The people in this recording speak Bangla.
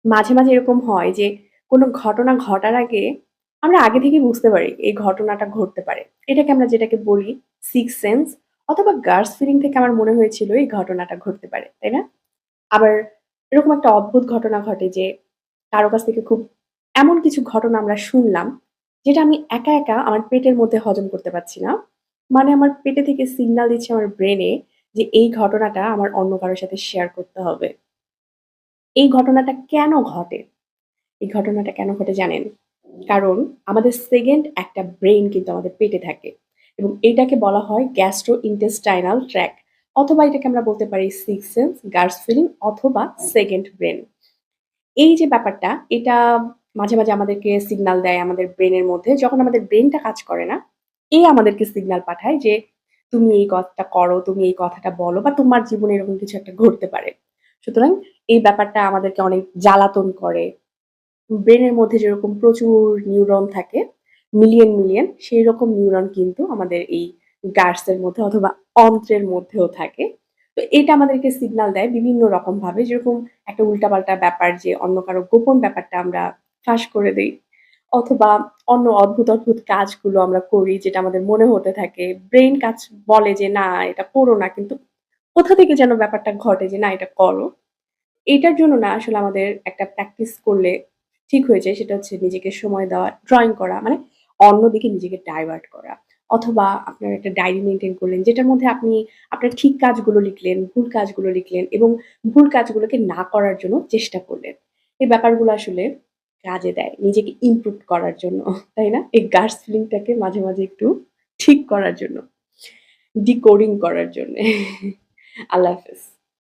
মাঝে, মাঝে এরকম হয় যে কোনো ঘটনা ঘটার আগে আমরা আগে থেকেই বুঝতে পারি এই ঘটনাটা ঘটতে পারে। এটাকে আমরা যেটাকে বলি সিক্সথ সেন্স অথবা গাটস ফিলিং থেকে আমার মনে হয়েছিল এই ঘটনাটা ঘটতে পারে। তাই না? আবার এরকম একটা অদ্ভুত ঘটনা ঘটে যে কারো কাছ থেকে খুব এমন কিছু ঘটনা আমরা শুনলাম, যেটা আমি একা, একা আমার পেটের মধ্যে হজম করতে পারছি না। মানে আমার পেটে থেকে সিগনাল দিচ্ছে আমার ব্রেনে যে এই ঘটনাটা আমার অন্য কারো সাথে শেয়ার করতে হবে। এই ঘটনাটা কেন ঘটে? এই ঘটনাটা কেন ঘটে জানেন? কারণ আমাদের সেকেন্ড একটা ব্রেইন কিন্তু আমাদের পেটে থাকে এবং এটাকে বলা হয় গ্যাস্ট্রোইন্টেস্টাইনাল ট্র্যাক্ট অথবা এটাকে আমরা বলতে পারি সিক্সথ সেন্স, গাটস ফিলিং অথবা সেকেন্ড ব্রেইন। এই যে ব্যাপারটা এটা মাঝে, মাঝে আমাদেরকে সিগনাল দেয় আমাদের ব্রেইনের মধ্যে। যখন আমাদের ব্রেইনটা কাজ করে না, এ আমাদেরকে সিগনাল পাঠায় যে, "তুমি এই কাজটা করো, তুমি এই কথাটা বলো বা তোমার জীবনে এরকম কিছু একটা ঘটতে পারে।" সুতরাং এই ব্যাপারটা আমাদেরকে অনেক জ্বালাতন করে। ব্রেইনের মধ্যে যেরকম প্রচুর নিউরন থাকে, মিলিয়ন, মিলিয়ন সেইরকম নিউরন কিন্তু আমাদের এই গাটস এর মধ্যে অথবা অন্ত্রের মধ্যেও থাকে। তো এটা আমাদেরকে সিগনাল দেয় বিভিন্ন রকমভাবে। যেরকম একটা উল্টাপাল্টা ব্যাপার যে অন্য কারো গোপন ব্যাপারটা আমরা ফাঁস করে দেই। অথবা অন্য অদ্ভুত, অদ্ভুত কাজগুলো আমরা করি যেটা আমাদের মনে হতে থাকে। ব্রেইন কাজ বলে যে, "না, এটা করো না।" কিন্তু কোথা থেকে যেন ব্যাপারটা ঘটে যে, "না, এটা করো।" এটার জন্য না আসলে আমাদের একটা প্র্যাকটিস করলে ঠিক হয়ে যায়। সেটা হচ্ছে নিজেকে সময় দেওয়া, ড্রইং করা। মানে অন্যদিকে নিজেকে ডাইভার্ট করা। অথবা আপনার একটা ডায়েরি মেইনটেইন করলেন যেটার মধ্যে আপনি আপনার ঠিক কাজগুলো লিখলেন, ভুল কাজগুলো লিখলেন এবং ভুল কাজগুলোকে না করার জন্য চেষ্টা করলেন। এই ব্যাপারগুলো আসলে কাজে দেয় নিজেকে ইমপ্রুভ করার জন্য। তাই না? এই গাটস ফিলিংটাকে মাঝে, মাঝে একটু ঠিক করার জন্য, ডিকোডিং করার জন্যে। আল্লাহ হাফেজ।